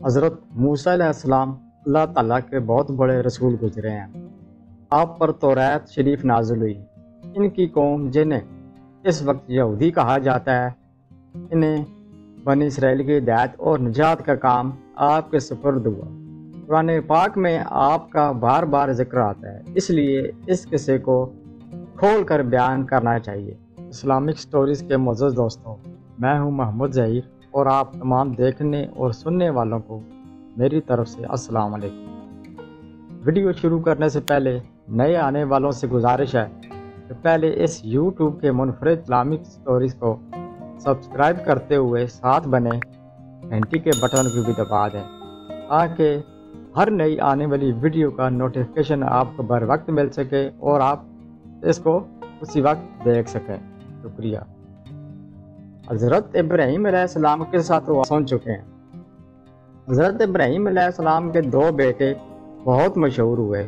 حضرت موسیٰ علیہ السلام اللہ تعالیٰ کے بہت بڑے رسول گزرے ہیں۔ آپ پر توریت شریف نازل ہوئی۔ ان کی قوم جنہیں اس وقت یہودی کہا جاتا ہے، انہیں بنی اسرائیل کی ہدایت اور نجات کا کام آپ کے سپرد ہوا۔ قرآن پاک میں آپ کا بار بار ذکر آتا ہے، اس لیے اس قصے کو کھول کر بیان کرنا چاہیے۔ اسلامک سٹوریز کے معزز دوستوں، میں ہوں محمد ظہیر اور آپ تمام دیکھنے اور سننے والوں کو میری طرف سے السلام علیکم۔ ویڈیو شروع کرنے سے پہلے نئے آنے والوں سے گزارش ہے کہ پہلے اس یوٹیوب کے منفرد اسلامک سٹوریز کو سبسکرائب کرتے ہوئے ساتھ بنے گھنٹی کے بٹن کو بھی دبا دیں تاکہ ہر نئی آنے والی ویڈیو کا نوٹیفیکیشن آپ کو بر وقت مل سکے اور آپ اس کو اسی وقت دیکھ سکیں۔ شکریہ۔ حضرت ابراہیم علیہ السلام کے ساتھ وہ سن چکے ہیں۔ حضرت ابراہیم علیہ السلام کے دو بیٹے بہت مشہور ہوئے،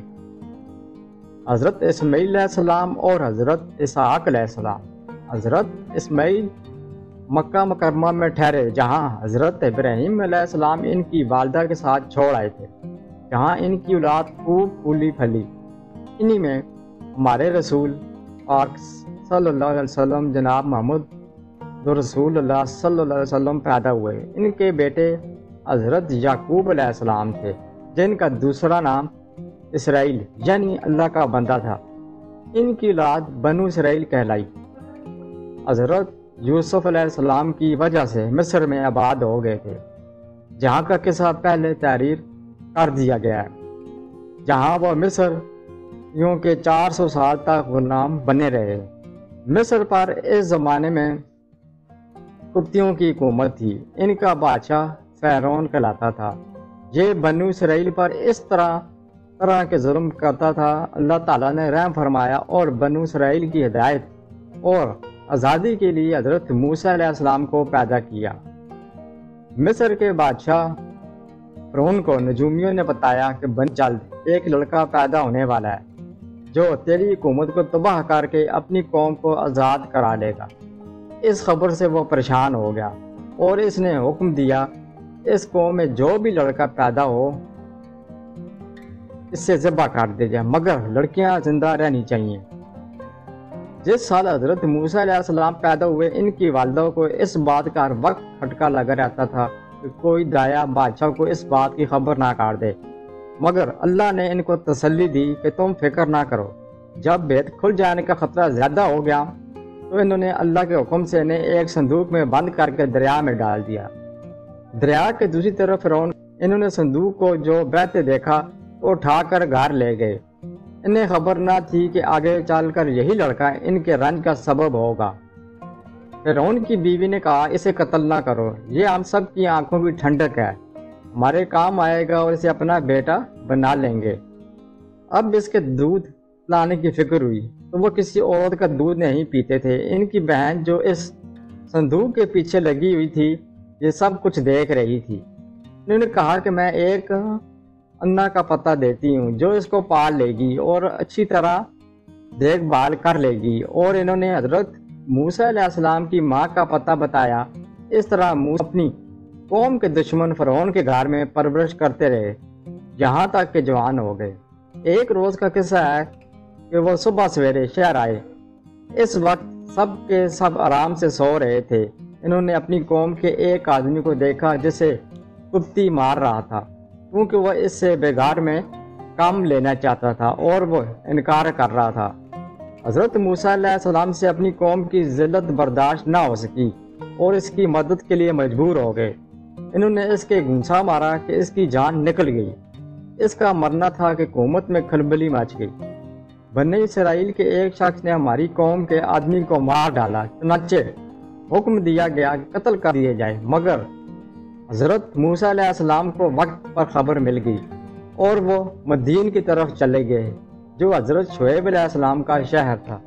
حضرت اسماعیل علیہ السلام اور حضرت اسحاق علیہ السلام۔ حضرت اسماعیل مکہ مکرمہ میں ٹھہرے، جہاں حضرت ابراہیم علیہ السلام ان کی والدہ کے ساتھ چھوڑ آئے تھے، جہاں ان کی اولاد خوب پھولی پھلی۔ انہی میں ہمارے رسول پاک صلی اللہ علیہ وسلم جناب محمد رسول اللہ صلی اللہ علیہ وسلم پیدا ہوئے۔ ان کے بیٹے حضرت یعقوب علیہ السلام تھے، جن کا دوسرا نام اسرائیل یعنی اللہ کا بندہ تھا۔ ان کی اولاد بنو اسرائیل کہلائی۔ حضرت یوسف علیہ السلام کی وجہ سے مصر میں آباد ہو گئے تھے، جہاں کا قصہ پہلے تحریر کر دیا گیا ہے، جہاں وہ مصر یوں کہ 400 سال تک غلام بنے رہے۔ مصر پر اس زمانے میں قبطیوں کی حکومت تھی۔ ان کا بادشاہ فرعون کہلاتا تھا۔ یہ بنو اسرائیل پر اس طرح کے ظلم کرتا تھا۔ اللہ تعالیٰ نے رحم فرمایا اور بنو اسرائیل کی ہدایت اور آزادی کے لیے حضرت موسیٰ علیہ السلام کو پیدا کیا۔ مصر کے بادشاہ فرعون کو نجومیوں نے بتایا کہ بن جلد ایک لڑکا پیدا ہونے والا ہے جو تیری حکومت کو تباہ کر کے اپنی قوم کو آزاد کرا لے گا۔ اس خبر سے وہ پریشان ہو گیا اور اس نے حکم دیا اس قوم میں جو بھی لڑکا پیدا ہو اس سے ذبح کر دیا جائے، مگر لڑکیاں زندہ رہنی چاہیے۔ جس سال حضرت موسیٰ علیہ السلام پیدا ہوئے، ان کی والدہ کو اس بات کا ہر وقت کھٹکا لگا رہتا تھا کہ کوئی دایا بادشاہ کو اس بات کی خبر نہ کر دے، مگر اللہ نے ان کو تسلی دی کہ تم فکر نہ کرو۔ جب بھید کھل جانے کا خطرہ زیادہ ہو گیا تو انہوں نے اللہ کے حکم سے انہیں ایک صندوق میں بند کر کے دریا میں ڈال دیا۔ دریا کے دوسری طرف فرعون انہوں نے صندوق کو جو بہتے دیکھا تو اٹھا کر گھر لے گئے۔ انہیں خبر نہ تھی کہ آگے چل کر یہی لڑکا ان کے رنج کا سبب ہوگا۔ فرعون کی بیوی نے کہا اسے قتل نہ کرو، یہ ہم سب کی آنکھوں کی ٹھنڈک ہے، ہمارے کام آئے گا اور اسے اپنا بیٹا بنا لیں گے۔ اب اس کے دودھ لانے کی فکر ہوئی تو وہ کسی عورت کا دودھ نہیں پیتے تھے۔ ان کی بہن جو اس صندوق کے پیچھے لگی ہوئی تھی یہ سب کچھ دیکھ رہی تھی۔ انہوں نے کہا کہ میں ایک انا کا پتہ دیتی ہوں جو اس کو پال لے گی اور اچھی طرح دیکھ بھال کر لے گی، اور انہوں نے حضرت موسیٰ علیہ السلام کی ماں کا پتہ بتایا۔ اس طرح موسیٰ اپنی قوم کے دشمن فرعون کے گھر میں پرورش کرتے رہے یہاں تک کہ جوان ہو گئے۔ ایک روز کا قصہ ہے کہ وہ صبح سویرے شہر آئے۔ اس وقت سب کے سب آرام سے سو رہے تھے۔ انہوں نے اپنی قوم کے ایک آدمی کو دیکھا جسے قبطی مار رہا تھا، کیونکہ وہ اس سے بیگار میں کام لینا چاہتا تھا اور وہ انکار کر رہا تھا۔ حضرت موسیٰ علیہ السلام سے اپنی قوم کی ذلت برداشت نہ ہو سکی اور اس کی مدد کے لیے مجبور ہو گئے۔ انہوں نے اس کے گھونسا مارا کہ اس کی جان نکل گئی۔ اس کا مرنا تھا کہ حکومت میں کھلبلی مچ گئی۔ بنی اسرائیل کے ایک شخص نے ہماری قوم کے آدمی کو مار ڈالا، چنانچہ حکم دیا گیا کہ قتل کر دیے جائے، مگر حضرت موسیٰ علیہ السلام کو وقت پر خبر مل گئی اور وہ مدین کی طرف چلے گئے جو حضرت شعیب علیہ السلام کا شہر تھا۔